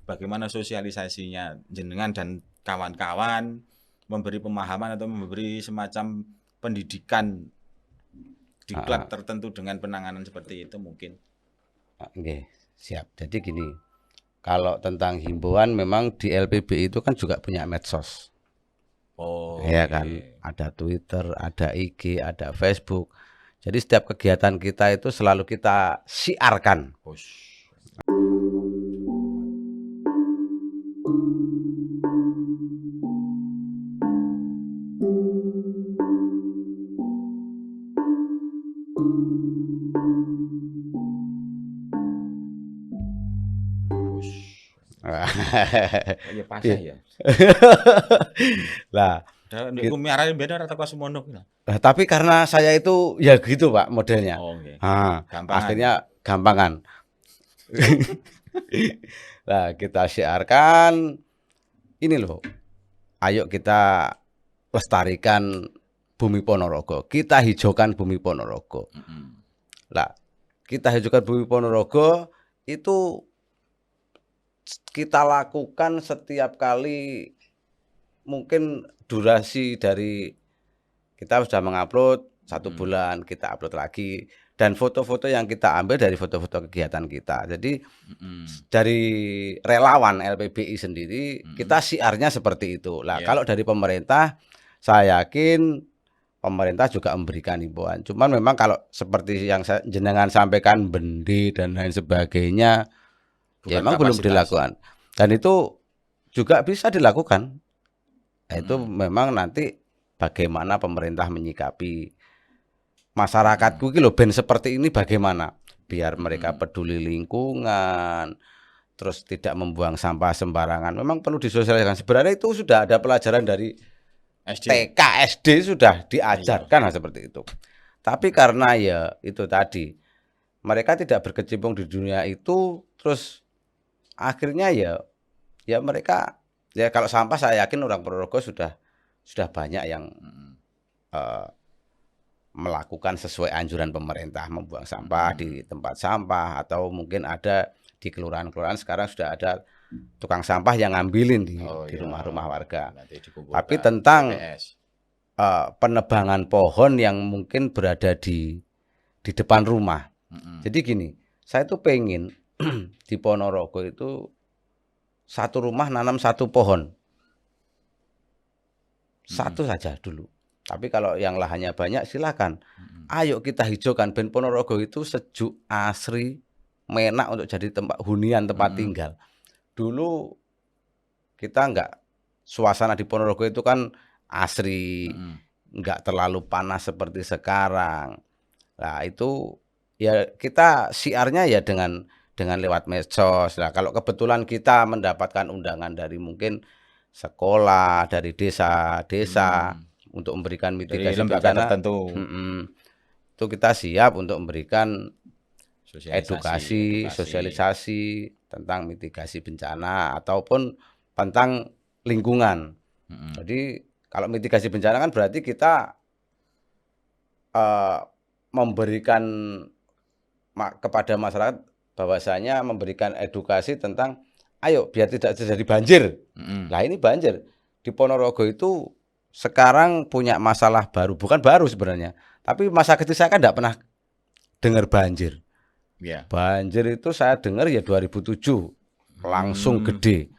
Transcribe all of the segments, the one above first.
bagaimana sosialisasinya jenengan dan kawan-kawan memberi pemahaman atau memberi semacam pendidikan diklat tertentu dengan penanganan seperti itu mungkin. Oke, siap. Jadi gini, kalau tentang himbauan memang di LPBI itu kan juga punya medsos. Oh, Ya kan, ada Twitter, ada IG, ada Facebook. Jadi setiap kegiatan kita itu selalu kita siarkan. Ya pasah ya. Lah, Nek kumiarane beda rata kelas semono. tapi karena saya itu ya gitu Pak modelnya. Oh, okay. Akhirnya gampangan. Nah, kita siarkan ini loh. Ayo kita lestarikan Bumi Ponorogo. Kita hijaukan Bumi Ponorogo. Lah, kita hijaukan Bumi Ponorogo itu kita lakukan setiap kali mungkin durasi dari kita sudah mengupload 1 bulan, kita upload lagi, dan foto-foto yang kita ambil dari foto-foto kegiatan kita. Jadi dari relawan LPBI sendiri kita siarnya seperti itu. Lah kalau dari pemerintah saya yakin pemerintah juga memberikan himbauan. Cuman memang kalau seperti yang jenengan sampaikan bendi dan lain sebagainya ya memang belum dilakukan. Dan itu juga bisa dilakukan. Itu memang nanti bagaimana pemerintah menyikapi masyarakatku iki lho ben seperti ini bagaimana biar mereka peduli lingkungan, terus tidak membuang sampah sembarangan. Memang perlu disosialisasikan. Sebenarnya itu sudah ada pelajaran dari TK, SD sudah diajarkan seperti itu. Tapi karena ya itu tadi mereka tidak berkecimpung di dunia itu, terus akhirnya ya mereka ya kalau sampah saya yakin orang Ponorogo sudah banyak yang melakukan sesuai anjuran pemerintah membuang sampah di tempat sampah, atau mungkin ada di kelurahan-kelurahan sekarang sudah ada tukang sampah yang ngambilin di rumah-rumah warga. Tapi tentang penebangan pohon yang mungkin berada di depan rumah. Jadi gini, saya tuh pengen di Ponorogo itu satu rumah nanam 1 pohon. 1 saja dulu. Tapi kalau yang lahannya banyak silakan. Ayo kita hijaukan ben Ponorogo itu sejuk, asri, menak untuk jadi tempat hunian, tempat tinggal. Dulu kita enggak, suasana di Ponorogo itu kan asri, enggak terlalu panas seperti sekarang. Nah itu ya kita siarnya ya dengan lewat medsos. Nah kalau kebetulan kita mendapatkan undangan dari mungkin sekolah, dari desa-desa untuk memberikan mitigasi bencana tertentu, itu kita siap untuk memberikan edukasi, sosialisasi tentang mitigasi bencana ataupun tentang lingkungan. Jadi kalau mitigasi bencana kan berarti kita memberikan kepada masyarakat bahwasanya memberikan edukasi tentang ayo biar tidak terjadi banjir. Nah ini banjir di Ponorogo itu sekarang punya masalah baru, bukan baru sebenarnya, tapi masa kecil saya kan tidak pernah dengar banjir. Banjir itu saya dengar ya 2007 langsung gede.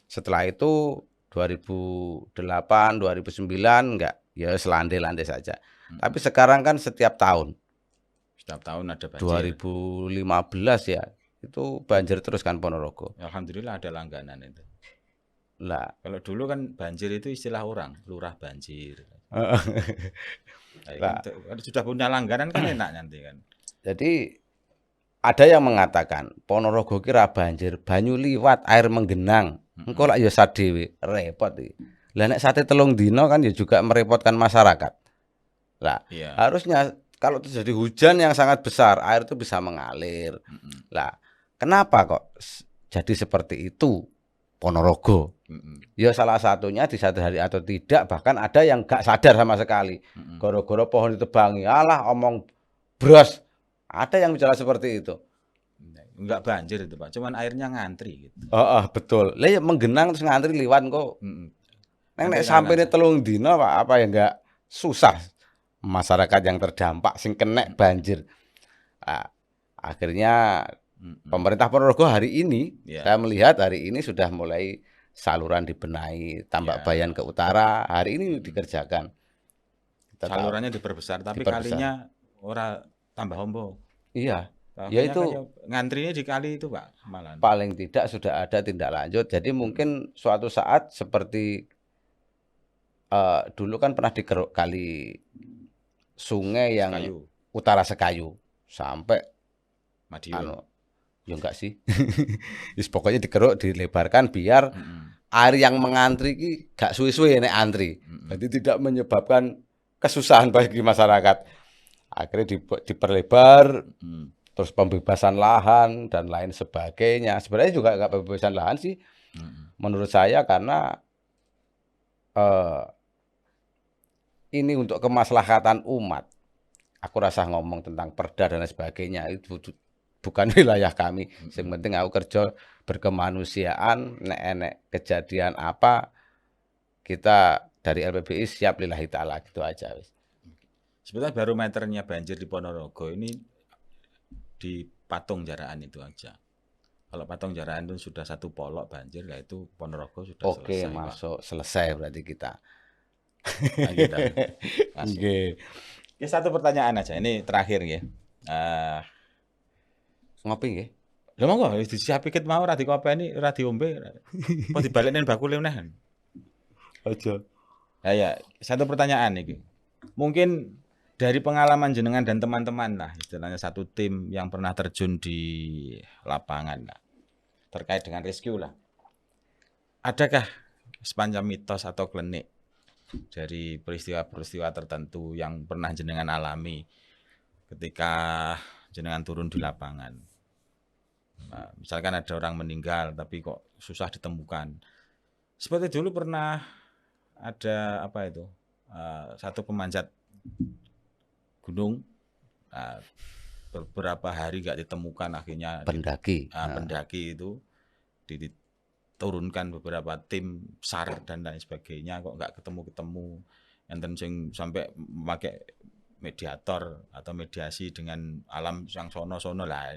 Setelah itu 2008, 2009 enggak, ya selandai-landai saja. Tapi sekarang kan setiap tahun ada banjir. 2015 ya itu banjir terus kan Ponorogo. Alhamdulillah ada langganan itu. Lah, kalau dulu kan banjir itu istilah orang, lurah banjir. Sudah punya langganan kan enak nanti kan. Jadi ada yang mengatakan Ponorogo kira banjir, banyu liwat, air menggenang. Engko lak ya sadewe, repot iki. Lah nek sate 3 dino kan ya juga merepotkan masyarakat. Lah, harusnya kalau terjadi hujan yang sangat besar, air itu bisa mengalir. Lah, kenapa kok jadi seperti itu Ponorogo? Ya salah satunya disadari atau tidak, bahkan ada yang gak sadar sama sekali. Goro-goro pohon ditebangi, alah omong bros. Ada yang bicara seperti itu. enggak banjir itu Pak, cuman airnya ngantri gitu. Betul. Lah ya menggenang terus ngantri liwat kok. Nek sampai ini telung dino Pak, apa ya enggak susah masyarakat yang terdampak sing kena banjir. Akhirnya pemerintah Ponorogo hari ini, saya melihat hari ini sudah mulai saluran dibenahi, Tambak Bayan ke utara, hari ini dikerjakan. Salurannya diperbesar, tapi kalinya ora tambah ombo. Iya. Ya itu ngantrinya di kali itu Pak, malah. Paling tidak sudah ada tindak lanjut. Jadi mungkin suatu saat seperti dulu kan pernah dikeruk kali sungai yang Sekayu. Utara Sekayu sampai Madiun. Ya enggak sih. Pokoknya dikeruk, dilebarkan biar air yang mengantri ki gak suwe-suwe nek antri. Jadi tidak menyebabkan kesusahan bagi masyarakat. Akhirnya diperlebar, terus pembebasan lahan dan lain sebagainya. Sebenarnya juga enggak pembebasan lahan sih. Menurut saya karena ini untuk kemaslahatan umat. Aku rasa ngomong tentang perda dan lain sebagainya itu bukan wilayah kami. Yang penting aku kerja berkemanusiaan, nek kejadian apa kita dari LPBI siap lillahi ta'ala, gitu aja. Sebetulnya barometernya banjir di Ponorogo ini di Patung Jarahan itu aja. Kalau Patung Jarahan itu sudah satu polok banjir, ya itu Ponorogo sudah selesai. Oke, masuk Pak. Selesai berarti kita. Nah, kita Ini satu pertanyaan aja, ini terakhir ya. Ngopi nggih? Lha monggo disiapi ket mau ora dikopeni, ora diombe. Apa dibalekne bakule meneh. Aja. Ya, satu pertanyaan iki. Mungkin dari pengalaman jenengan dan teman-teman lah, istilahnya satu tim yang pernah terjun di lapangan lah, terkait dengan rescue lah. Adakah semacam mitos atau klinik dari peristiwa-peristiwa tertentu yang pernah jenengan alami ketika jenengan turun di lapangan? Nah, misalkan ada orang meninggal tapi kok susah ditemukan. Seperti dulu pernah ada apa itu? Satu pemanjat gunung, beberapa hari nggak ditemukan, akhirnya pendaki itu diturunkan beberapa tim SAR dan lain sebagainya, kok nggak ketemu enten sing sampai memakai mediator atau mediasi dengan alam yang sono lah.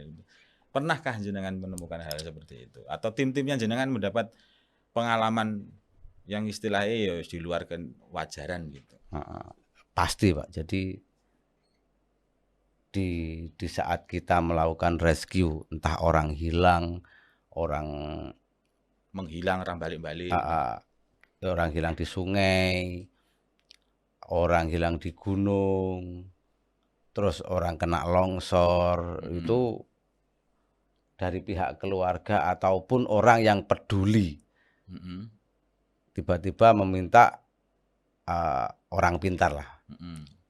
Pernahkah jenengan menemukan hal seperti itu, atau tim-timnya jenengan mendapat pengalaman yang istilahnya ya di luar kewajaran gitu? Pasti Pak. Jadi di saat kita melakukan rescue, entah orang hilang, orang menghilang, orang balik-balik, orang hilang di sungai, orang hilang di gunung, terus orang kena longsor, itu dari pihak keluarga ataupun orang yang peduli tiba-tiba meminta orang pintar lah,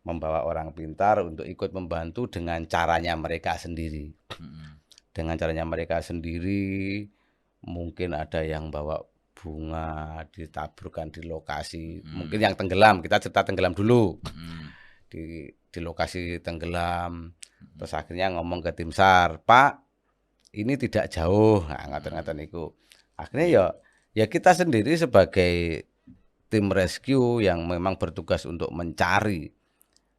membawa orang pintar untuk ikut membantu dengan caranya mereka sendiri. Dengan caranya mereka sendiri, mungkin ada yang bawa bunga ditaburkan di lokasi, mungkin yang tenggelam, kita cerita tenggelam dulu, di lokasi tenggelam, terus akhirnya ngomong ke tim SAR, Pak, ini tidak jauh, ngatain itu. Akhirnya ya kita sendiri sebagai tim rescue yang memang bertugas untuk mencari,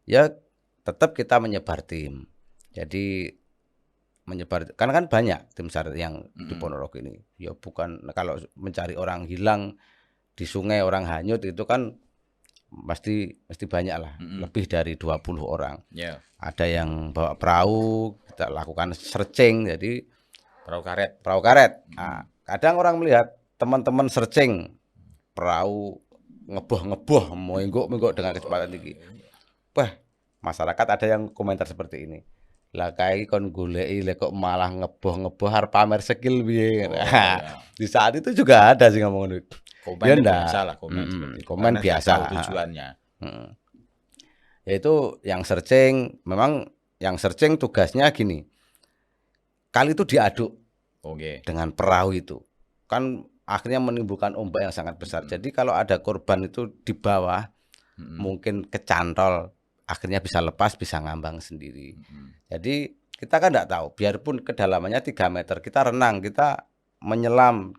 ya tetap kita menyebar tim. Jadi menyebar, karena kan banyak tim SAR yang di Ponorogo ini. Ya bukan, kalau mencari orang hilang di sungai, orang hanyut itu kan pasti banyak lah, lebih dari 20 orang. Ada yang bawa perahu, kita lakukan searching, jadi perahu karet. Nah, kadang orang melihat teman-teman searching perahu ngeboh menggok dengan kecepatan tinggi. Wah, masyarakat ada yang komentar seperti ini. Lah kayak kon goleki lek kok malah ngeboh arep pamer skill piye. Di saat itu juga ada sih ngomong ngono. Komen biasa lah, komen biasa tujuannya. Yaitu yang searching, memang yang searching tugasnya gini. Kali itu diaduk dengan perahu itu, kan akhirnya menimbulkan ombak yang sangat besar. Jadi kalau ada korban itu di bawah, mungkin kecantol, akhirnya bisa lepas, bisa ngambang sendiri. Jadi kita kan nggak tahu. Biarpun kedalamannya 3 meter, kita renang, kita menyelam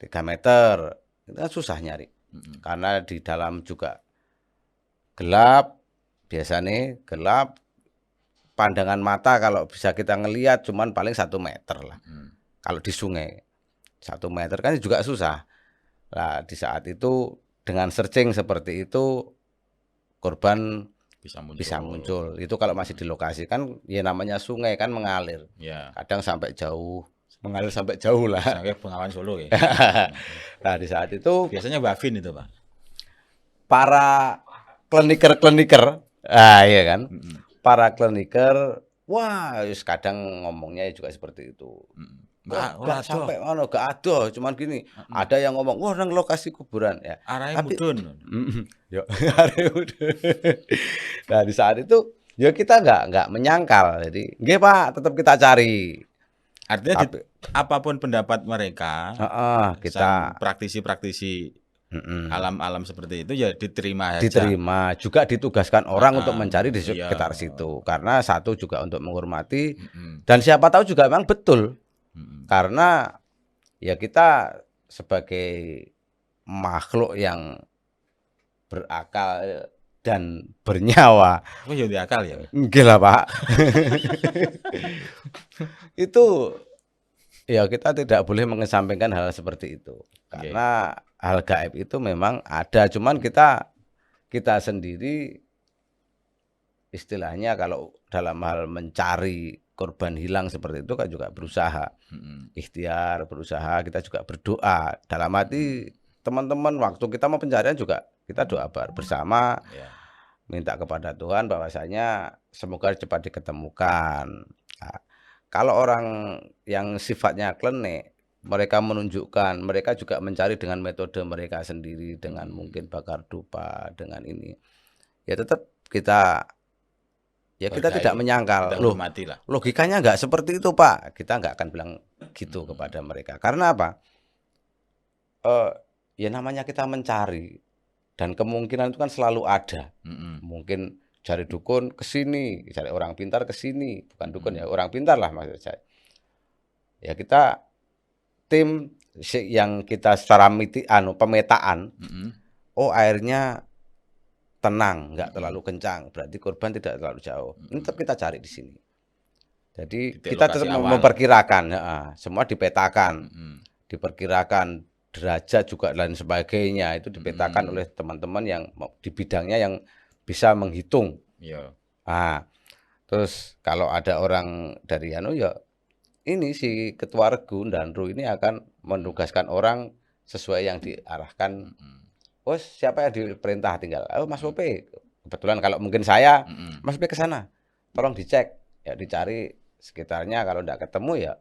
3 meter, itu kan susah nyari. Karena di dalam juga gelap, biasanya gelap, pandangan mata kalau bisa kita ngelihat cuman paling 1 meter lah. Kalau di sungai 1 meter kan juga susah. Nah, di saat itu dengan searching seperti itu korban bisa muncul. Itu kalau masih di lokasi kan ya namanya sungai kan mengalir. Ya. Kadang sampai jauh, mengalir sampai jauh lah. Sampai Bengawan Solo ya. Nah, di saat itu biasanya Bavin itu, Pak. Para kleniker, iya kan? Para kleniker, wah, kadang ngomongnya juga seperti itu. Nggak sampai mana, nggak ada, cuman gini. Ada yang ngomong, wah, nang lokasi kuburan ya. Arahnya mudun. Yo, arahnya mudun. Nah, di saat itu, ya kita nggak menyangkal. Jadi, nggih Pak, tetap kita cari. Artinya apapun pendapat mereka, kita praktisi-praktisi alam-alam seperti itu ya diterima saja. Diterima, juga ditugaskan orang untuk mencari di sekitar situ. Karena satu juga untuk menghormati, dan siapa tahu juga memang betul. Karena ya kita sebagai makhluk yang berakal dan bernyawa. Oh ya diakal ya? Enggak lah Pak. Itu ya kita tidak boleh mengesampingkan hal seperti itu. Karena hal gaib itu memang ada, cuman kita sendiri istilahnya kalau dalam hal mencari korban hilang seperti itu kan juga berusaha, ikhtiar, berusaha, kita juga berdoa. Dalam hati teman-teman waktu kita mau pencarian juga kita doa bersama, minta kepada Tuhan bahwasanya semoga cepat diketemukan. Nah, kalau orang yang sifatnya klenik, mereka menunjukkan, mereka juga mencari dengan metode mereka sendiri, dengan mungkin bakar dupa, dengan ini. Ya tetap kita tidak menyangkal. Loh, logikanya nggak seperti itu Pak. Kita nggak akan bilang gitu kepada mereka. Karena apa? Ya namanya kita mencari. Dan kemungkinan itu kan selalu ada. Mungkin cari dukun ke sini, cari orang pintar ke sini. Bukan dukun ya, orang pintar lah maksud saya. Ya kita tim yang kita secara pemetaan, oh airnya tenang, nggak terlalu kencang, berarti korban tidak terlalu jauh. Ini tetap kita cari di sini. Jadi kita tetap memperkirakan, semua dipetakan, diperkirakan derajat juga dan sebagainya itu dipetakan oleh teman-teman yang di bidangnya yang bisa menghitung. Nah, terus kalau ada orang dari ya ini si ketua regu dan ru ini akan menugaskan orang sesuai yang diarahkan. Oh, siapa yang diperintah tinggal? Oh, Mas Bope. Kebetulan kalau mungkin saya, Mas Bope ke sana. Tolong dicek, ya dicari sekitarnya. Kalau enggak ketemu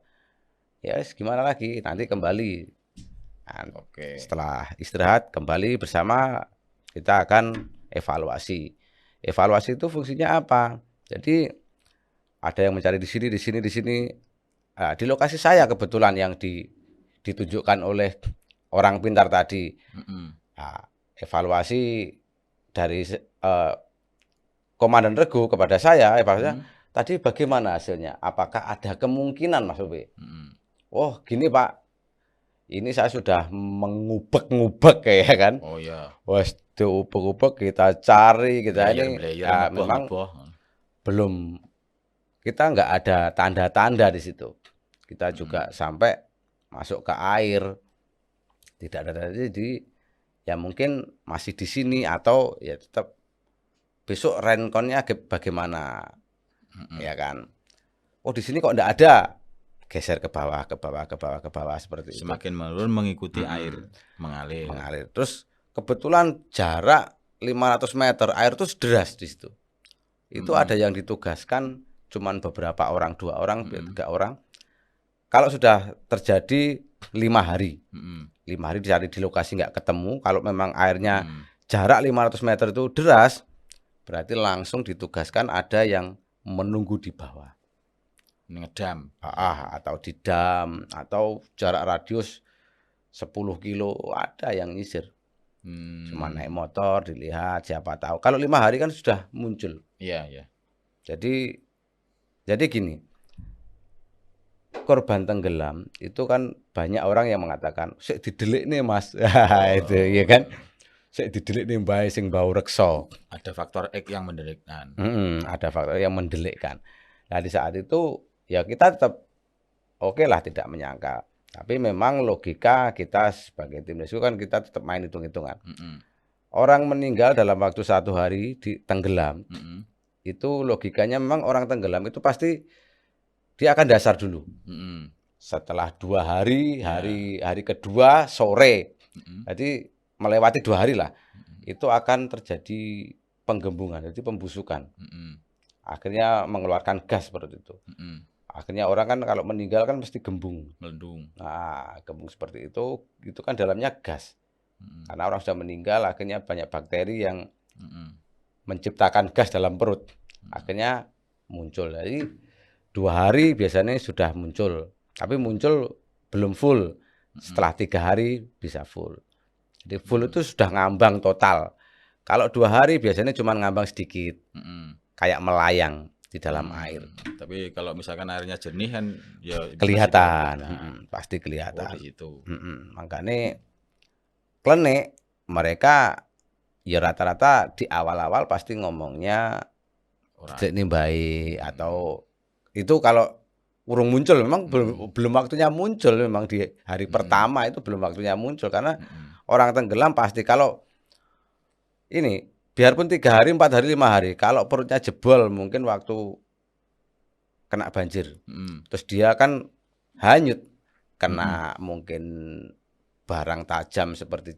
ya gimana lagi? Nanti kembali. Nah, setelah istirahat kembali bersama kita akan evaluasi. Evaluasi itu fungsinya apa? Jadi ada yang mencari di sini, di sini, di sini. Nah, di lokasi saya kebetulan yang ditunjukkan oleh orang pintar tadi. Nah, evaluasi dari komandan regu kepada saya, tadi bagaimana hasilnya? Apakah ada kemungkinan Mas Bope? Oh gini Pak, ini saya sudah mengubek-ngubek ya kan? Oh ya. Wes diubek-ubek kita cari kita ini, memang belum, kita nggak ada tanda-tanda di situ. Kita juga sampai masuk ke air, tidak ada. Jadi ya mungkin masih di sini atau ya tetap besok renkonnya bagaimana, ya kan? Oh di sini kok enggak ada, geser ke bawah, ke bawah, ke bawah, ke bawah seperti itu. Semakin menurun mengikuti air mengalir. Terus kebetulan jarak 500 meter air itu deras di situ. Itu ada yang ditugaskan cuman beberapa orang, 2 orang, 3 orang. Kalau sudah terjadi 5 hari. 5 hari dicari di lokasi nggak ketemu, kalau memang airnya jarak 500 meter itu deras, berarti langsung ditugaskan ada yang menunggu di bawah. Ngedam. Atau di dam, atau jarak radius 10 kilo ada yang nyisir. Cuma naik motor, dilihat siapa tahu. Kalau 5 hari kan sudah muncul. Iya. Jadi Jadi gini, korban tenggelam itu kan banyak orang yang mengatakan, "Sik didelik nih Mas." Itu ya kan. Sik didelik nih Mbah sing bau reksa. Ada faktor X yang mendelikkan. Ada faktor yang mendelikkan. Nah, di saat itu ya kita tetap oke lah tidak menyangkal. Tapi memang logika kita sebagai tim rescue kan kita tetap main hitung-hitungan. Orang meninggal dalam waktu 1 hari di tenggelam, itu logikanya memang orang tenggelam itu pasti dia akan dasar dulu. Setelah 2 hari, hari kedua sore, jadi melewati 2 hari lah, itu akan terjadi penggembungan, jadi pembusukan. Akhirnya mengeluarkan gas seperti itu. Akhirnya orang kan kalau meninggal kan mesti gembung, melendung. Nah, gembung seperti itu kan dalamnya gas. Karena orang sudah meninggal, akhirnya banyak bakteri yang menciptakan gas dalam perut. Akhirnya muncul. Jadi 2 hari biasanya sudah muncul, tapi muncul belum full. Setelah 3 hari bisa full. Jadi full itu sudah ngambang total. Kalau 2 hari biasanya cuma ngambang sedikit, kayak melayang di dalam air. Tapi kalau misalkan airnya jernih kan ya kelihatan, pasti kelihatan. Di situ. Makanya klenik mereka ya rata-rata di awal-awal pasti ngomongnya ini baik atau itu kalau urung muncul memang belum waktunya muncul, memang di hari pertama itu belum waktunya muncul karena orang tenggelam pasti kalau ini biarpun 3 hari, 4 hari, 5 hari, kalau perutnya jebol mungkin waktu kena banjir, terus dia kan hanyut, kena mungkin barang tajam seperti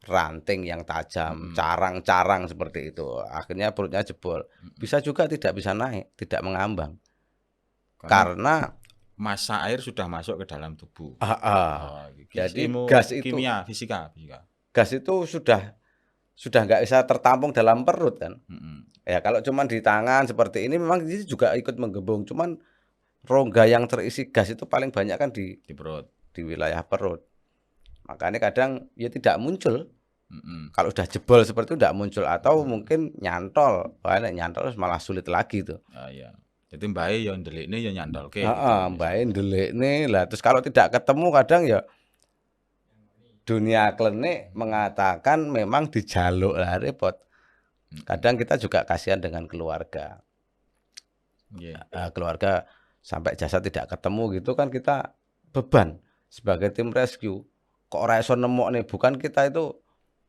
ranting yang tajam, carang-carang seperti itu, akhirnya perutnya jebol. Bisa juga tidak bisa naik, tidak mengambang, karena massa air sudah masuk ke dalam tubuh. Jadi gas itu fisika. Gas itu sudah nggak bisa tertampung dalam perut kan. Ya kalau cuman di tangan seperti ini memang ini juga ikut menggembung, cuman rongga yang terisi gas itu paling banyak kan di perut, di wilayah perut. Makanya kadang ya tidak muncul. Kalau udah jebol seperti itu tidak muncul atau mungkin nyantol. Wah, nyantol malah sulit lagi tuh. Jadi mbae ya ndelikne ya nyantol ke. Mbae ndelikne lah. Terus kalau tidak ketemu kadang ya dunia klinik mengatakan memang dijaluk lah, repot. Kadang kita juga kasihan dengan keluarga. Keluarga sampai jasad tidak ketemu gitu kan kita beban sebagai tim rescue. Kok ora iso nemokne, bukan kita itu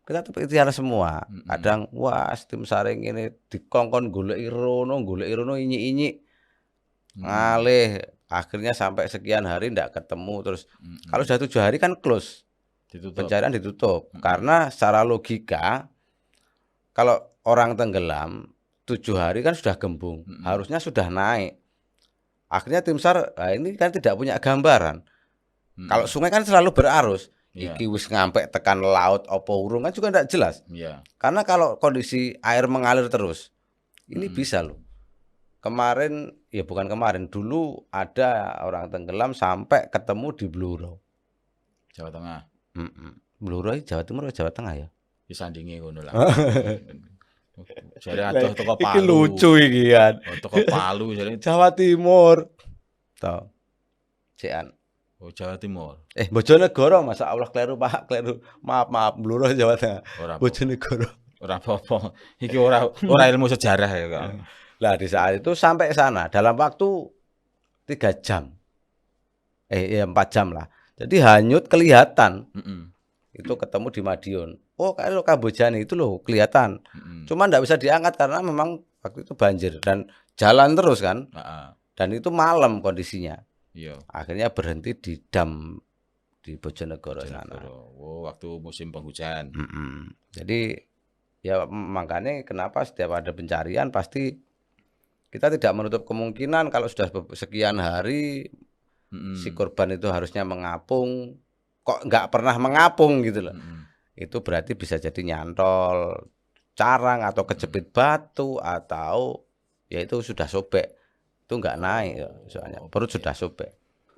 kita ikhtiar semua. Kadang wah tim saring ini dikongkon goleki rono inyik-inyik. Ngalih akhirnya sampai sekian hari ndak ketemu terus. Kalau sudah 7 hari kan close. Pencarian ditutup karena secara logika kalau orang tenggelam 7 hari kan sudah gembung, harusnya sudah naik. Akhirnya tim SAR ini kan tidak punya gambaran. Kalau sungai kan selalu berarus, iki wis ngampe tekan laut apa urung kan juga tidak jelas. Karena kalau kondisi air mengalir terus, ini bisa loh. Kemarin ya bukan kemarin, dulu ada orang tenggelam sampai ketemu di Bluro, Jawa Tengah. Bluro Jawa Timur atau Jawa Tengah ya? Di sandinge ngono lah. Jare atuh teko Palu. Iki lucu iki kan. Teko Palu jare Jawa Timur. Toh. Cekan. Jawa Timur. Bojonegoro, masa Allah kleru Pak, kleru. Maaf, Bluro Jawa Tengah. Bojonegoro. Ora apa-apa. Iki ora ilmu sejarah ya, Kak. Lah di saat itu sampai sana dalam waktu 3 jam. 4 jam lah. Jadi hanyut kelihatan. Itu ketemu di Madiun. Oh, kayak Kamboja itu loh kelihatan. Cuma enggak bisa diangkat karena memang waktu itu banjir dan jalan terus kan. Dan itu malam kondisinya. Akhirnya berhenti di dam di Bojonegoro sana. Waktu musim penghujan. Jadi ya makanya kenapa setiap ada pencarian pasti kita tidak menutup kemungkinan kalau sudah sekian hari si korban itu harusnya mengapung, kok nggak pernah mengapung gitu loh. Itu berarti bisa jadi nyantol, carang atau kejepit batu atau ya itu sudah sobek, itu nggak naik soalnya perut sudah sobek.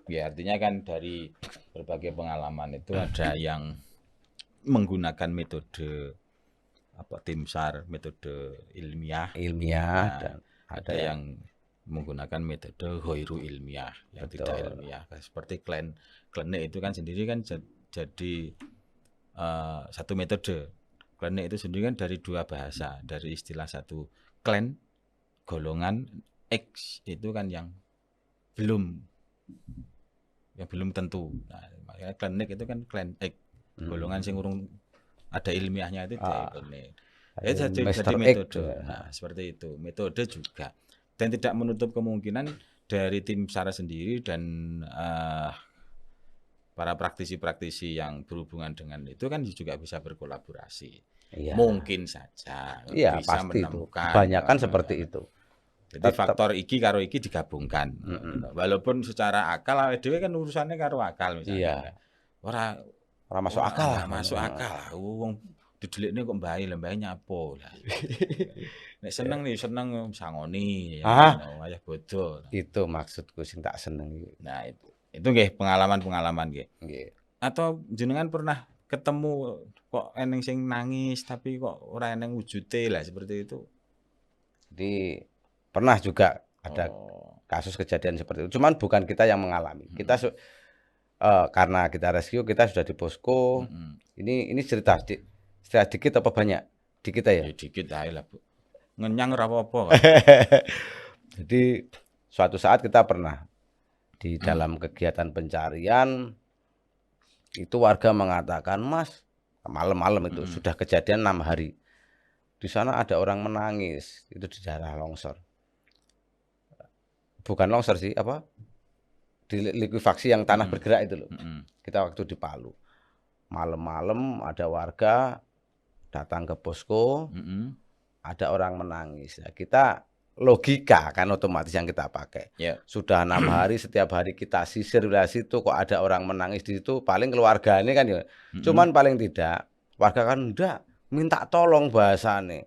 Ya artinya kan dari berbagai pengalaman itu ada yang menggunakan metode tim SAR, metode ilmiah dan ada yang menggunakan metode ghairu ilmiah yang Betul. tidak ilmiah. Seperti klinik itu kan sendiri kan jadi satu metode. Klinik itu sendiri kan dari dua bahasa, dari istilah satu klan golongan X itu kan yang belum tentu. Nah, makanya klinik itu kan klan X, golongan sing urung ada ilmiahnya itu klinik. Jadi metode. Nah, seperti itu. Metode juga. Dan tidak menutup kemungkinan dari tim SARA sendiri dan para praktisi-praktisi yang berhubungan dengan itu kan juga bisa berkolaborasi. Iya. Mungkin saja Iya, bisa pasti menemukan. Itu. Kebanyakan seperti itu. Jadi faktor iki karo iki digabungkan. Walaupun secara akal awake dhewe kan urusannya karo akal misalnya. Iya. Ora masuk akal lah. Masuk akal lah. Wong didelikne kok mbae nyapo lah. Nek seneng nih seneng sangoni ya ayah bodoh. Itu maksudku sing tak seneng iki. Nah, itu nggih pengalaman nggih. Nggih. Atau jenengan pernah ketemu kok eneng sing nangis tapi kok ora eneng wujude lah seperti itu. Jadi pernah juga ada kasus kejadian seperti itu. Cuman bukan kita yang mengalami. Kita karena kita rescue, kita sudah di posko. Ini cerita dikit apa banyak? Dikit aja. Ya dikit ae lah, Bu. Ngenyang ora apa-apa. Jadi suatu saat kita pernah di dalam kegiatan pencarian itu warga mengatakan, "Mas, malam-malam itu sudah kejadian 6 hari. Di sana ada orang menangis." Itu di daerah longsor. Bukan longsor sih, apa? Di likuifaksi yang tanah bergerak itu loh. Kita waktu di Palu. Malam-malam ada warga datang ke posko, ada orang menangis. Nah, kita logika kan otomatis yang kita pakai. Sudah 6 hari, setiap hari kita sisir wilayah situ, kok ada orang menangis di situ, paling keluarganya kan ya. Cuman paling tidak, warga kan udah minta tolong bahasane,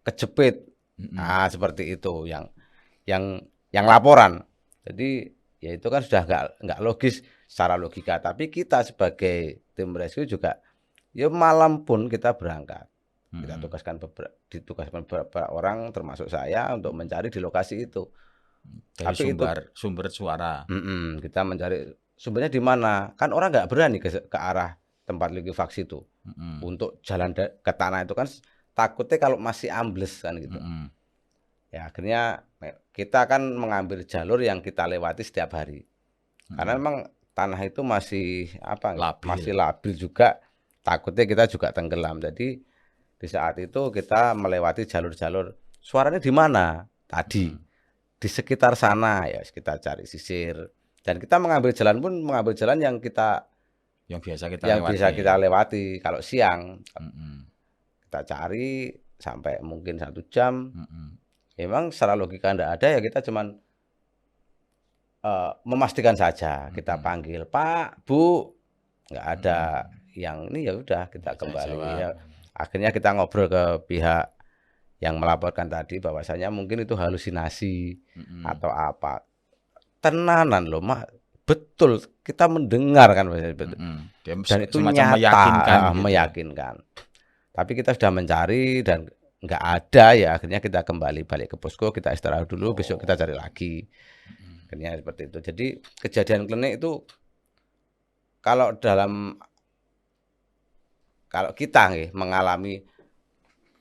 kejepit. Nah, seperti itu yang laporan. Jadi ya itu kan sudah nggak logis secara logika. Tapi kita sebagai tim rescue juga, ya malam pun kita berangkat. Kita ditugaskan beberapa orang termasuk saya untuk mencari di lokasi itu. Dari sumber suara. Kita mencari sumbernya di mana. Kan orang nggak berani ke arah tempat likuifaksi itu. Untuk jalan ke tanah itu kan takutnya kalau masih ambles kan gitu. Ya akhirnya kita kan mengambil jalur yang kita lewati setiap hari. Karena memang tanah itu masih masih labil juga. Takutnya kita juga tenggelam. Jadi di saat itu kita melewati jalur-jalur. Suaranya di mana? Tadi di sekitar sana ya kita cari sisir. Dan kita mengambil jalan yang biasa kita lewati kalau siang. Kita cari sampai mungkin 1 jam. Memang secara logika enggak ada ya, kita cuman memastikan saja. Kita panggil, "Pak, Bu," nggak ada yang ini, ya udah kita kembali ya. Akhirnya kita ngobrol ke pihak yang melaporkan tadi bahwasanya mungkin itu halusinasi atau apa. Tenanan loh, Mak. Betul, kita mendengar kan dan itu nyata, meyakinkan. Tapi kita sudah mencari dan nggak ada ya, akhirnya kita kembali balik ke posko, kita istirahat dulu, besok kita cari lagi. Akhirnya seperti itu. Jadi kejadian klinik itu kalau kita mengalami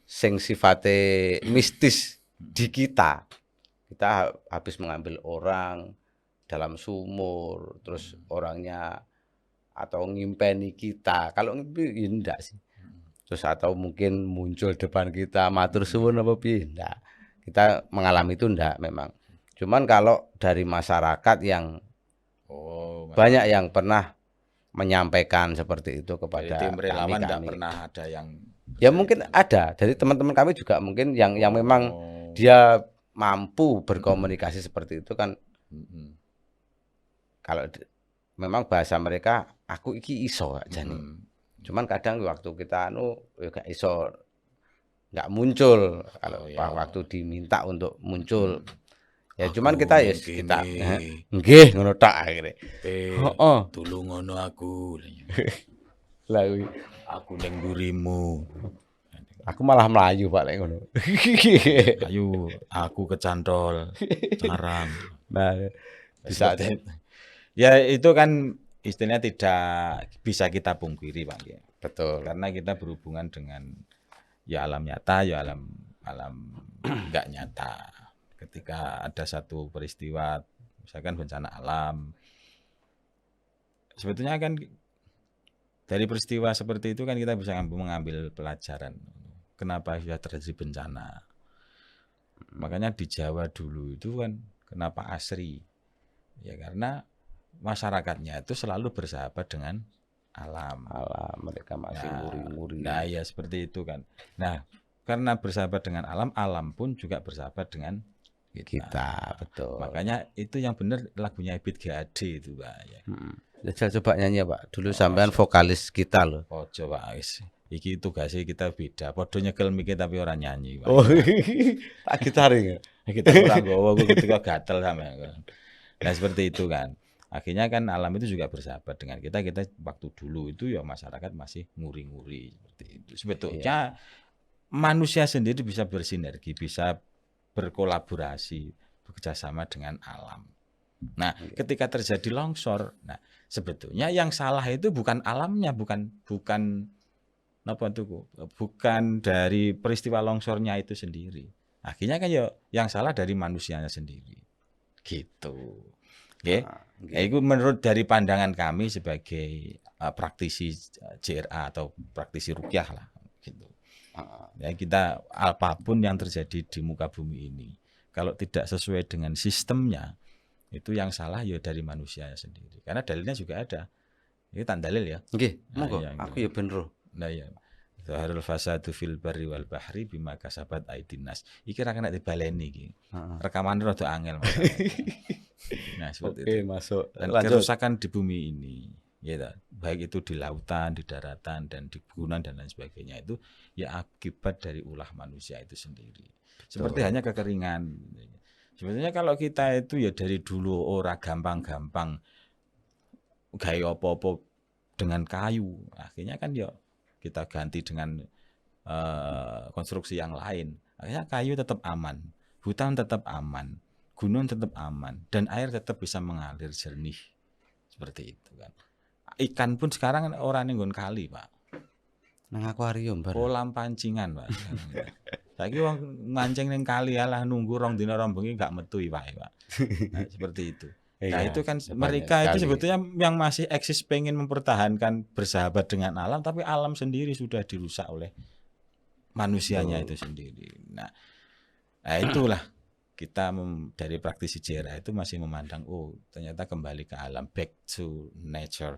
sing sifatnya mistis di kita habis mengambil orang dalam sumur, terus orangnya atau ngimpeni kita, kalau ngimpi enggak sih. Terus atau mungkin muncul depan kita, matur suwun apa piye, enggak. Kita mengalami itu enggak memang. Cuman kalau dari masyarakat yang banyak yang pernah menyampaikan seperti itu kepada tim relawan kami. Pernah ada yang ya mungkin ada dari teman-teman kami juga mungkin yang memang dia mampu berkomunikasi seperti itu kan. Kalau memang bahasa mereka, "Aku iki iso aja nih." Cuman kadang waktu kita gak iso, nggak muncul kalau waktu diminta untuk muncul. Ya cuman kita nggih ngono tok akhire. Heeh. Tulung ngono aku. Lah aku ning mburimu. Aku malah melayu Pak lek ngono. Ayo, aku kecantol, sarang. Nah, bisa Seperti itu. Ya itu kan istilahnya tidak bisa kita pungkiri Pak. Ya. betul. Karena kita berhubungan dengan ya alam nyata, ya alam nggak nyata. Ketika ada satu peristiwa, misalkan bencana alam, sebetulnya kan dari peristiwa seperti itu kan kita bisa mengambil pelajaran. Kenapa bisa terjadi bencana? Makanya di Jawa dulu itu kan kenapa asri? Ya karena masyarakatnya itu selalu bersahabat dengan alam. Alah, mereka masih nguri-nguri. Nah, ya seperti itu kan. Nah, karena bersahabat dengan alam, alam pun juga bersahabat dengan Kita, betul. Makanya itu yang benar lagunya Ebit GAD itu, Pak. Ya. Jajal coba nyanyi Pak. Dulu sampean vokalis kita loh. Oh, coba guys. Iki tugasnya kita beda. Podo nyekel mikir tapi orang nyanyi, Pak. Oh, tak gitaring ya. Kita kurang gowo ketika gatel sama. Nah, seperti itu kan. Akhirnya kan alam itu juga bersahabat dengan kita. Kita waktu dulu itu ya masyarakat masih nguri-nguri seperti itu. Sebetulnya manusia sendiri bisa bersinergi, bisa berkolaborasi, bekerjasama dengan alam. Nah, ketika terjadi longsor, nah sebetulnya yang salah itu bukan alamnya, bukan apa tuh, bukan dari peristiwa longsornya itu sendiri. Akhirnya kan ya yang salah dari manusianya sendiri, gitu. Oke, ya, itu menurut dari pandangan kami sebagai praktisi JRA atau praktisi rukyah lah, gitu. Ya kita apapun yang terjadi di muka bumi ini, kalau tidak sesuai dengan sistemnya, itu yang salah ya dari manusianya sendiri. Karena dalilnya juga ada. Ini tak dalil ya. Oke, monggo. Nah, Aku ya bener. Nah ya. Zaharul fasadu fil barri wal bahri bima kasabat aidinnas. Iki ra kena dibaleni iki. Rekaman rada angel. Nah, seperti Oke, itu. masuk. Dan Lanjut. kerusakan di bumi ini, ya, baik itu di lautan, di daratan, dan di gunung dan lain sebagainya itu ya akibat dari ulah manusia itu sendiri. Seperti hanya kekeringan. Sebetulnya kalau kita itu ya dari dulu ora gampang-gampang gawe apa-apa dengan kayu. Akhirnya kan ya kita ganti dengan konstruksi yang lain. Akhirnya kayu tetap aman, hutan tetap aman, gunung tetap aman, dan air tetap bisa mengalir jernih. Seperti itu kan. Ikan pun sekarang orang nggon kali, Pak. Nang akuarium bareng. Kolam pancingan, Pak. Saiki wong mancing ning kali alah nunggu rong dina rong bengi gak metu Pak. Nah, seperti itu. Nah, itu kan mereka itu sebetulnya yang masih eksis pengen mempertahankan bersahabat dengan alam, tapi alam sendiri sudah dirusak oleh manusianya itu sendiri. Nah itulah kita dari praktisi JRA itu masih memandang ternyata kembali ke alam, back to nature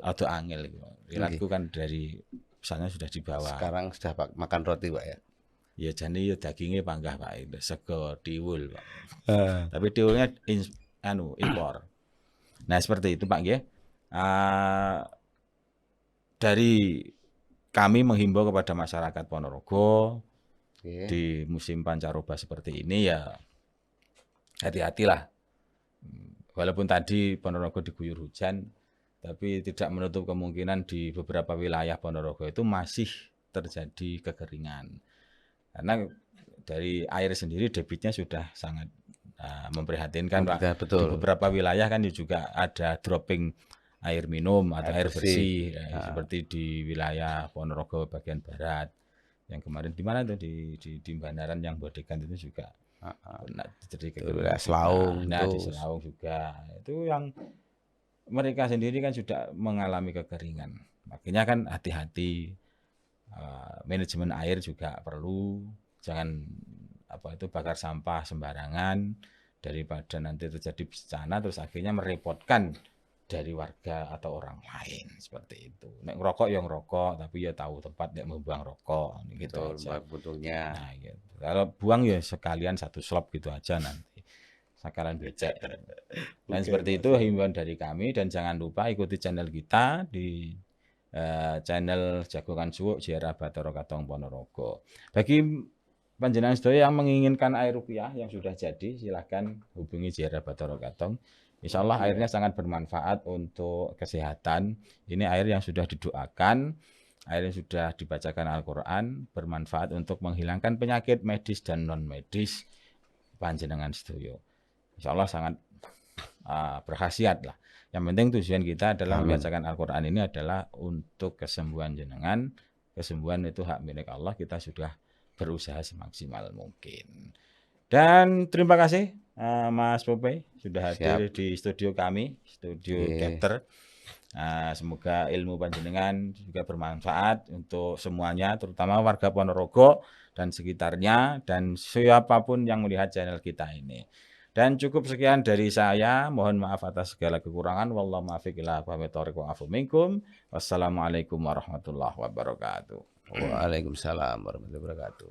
atau angel. Ilatku kan dari misalnya sudah dibawa. Sekarang sudah makan roti Pak ya. Ya jadi ya dagingnya panggah Pak, sego tiwul Pak. Tapi tiwulnya impor. Nah seperti itu Pak nggih. Dari kami menghimbau kepada masyarakat Ponorogo di musim pancaroba seperti ini ya hati-hatilah. Walaupun tadi Ponorogo diguyur hujan, tapi tidak menutup kemungkinan di beberapa wilayah Ponorogo itu masih terjadi kekeringan. Karena dari air sendiri debitnya sudah sangat memprihatinkan Pak. Betul. Di beberapa wilayah kan juga ada dropping air minum atau air bersih. Seperti di wilayah Ponorogo bagian barat. Yang kemarin di mana tuh di Bandaran yang Bodegan itu juga terjadi kekeringan. Selaung. Nah, di Selaung juga. Itu yang mereka sendiri kan sudah mengalami kekeringan. Makanya kan hati-hati. Manajemen air juga perlu, jangan bakar sampah sembarangan daripada nanti terjadi bencana terus akhirnya merepotkan dari warga atau orang lain seperti itu. Nek ngerokok ya ngerokok tapi ya tahu tempat nek membuang rokok gitu aja. Betulnya. Nah, gitu. Kalau buang ya sekalian satu slop gitu aja nanti. Sekalian becek. Dan seperti itu himbauan dari kami dan jangan lupa ikuti channel kita di channel Jagongan Suwuk JRA Bathara Katong Ponorogo. Bagi panjenengan sedaya yang menginginkan air rupiah yang sudah jadi, silahkan hubungi JRA Bathara Katong. Insya Allah airnya sangat bermanfaat untuk kesehatan. Ini air yang sudah didoakan akhirnya sudah dibacakan Al-Qur'an, bermanfaat untuk menghilangkan penyakit medis dan non medis panjenengan sedoyo. Insyaallah sangat berkhasiat lah. Yang penting tujuan kita adalah membacakan Al-Qur'an ini adalah untuk kesembuhan jenengan. Kesembuhan itu hak milik Allah, kita sudah berusaha semaksimal mungkin. Dan terima kasih Mas Popey sudah hadir di studio kami, studio Chapter. Semoga ilmu panjenengan juga bermanfaat untuk semuanya, terutama warga Ponorogo dan sekitarnya, dan siapapun yang melihat channel kita ini. Dan cukup sekian dari saya, mohon maaf atas segala kekurangan. Wallahu muwaffiq ila aqwamit thoriq wa afu minkum. Wassalamualaikum warahmatullahi wabarakatuh. Waalaikumsalam warahmatullahi wabarakatuh.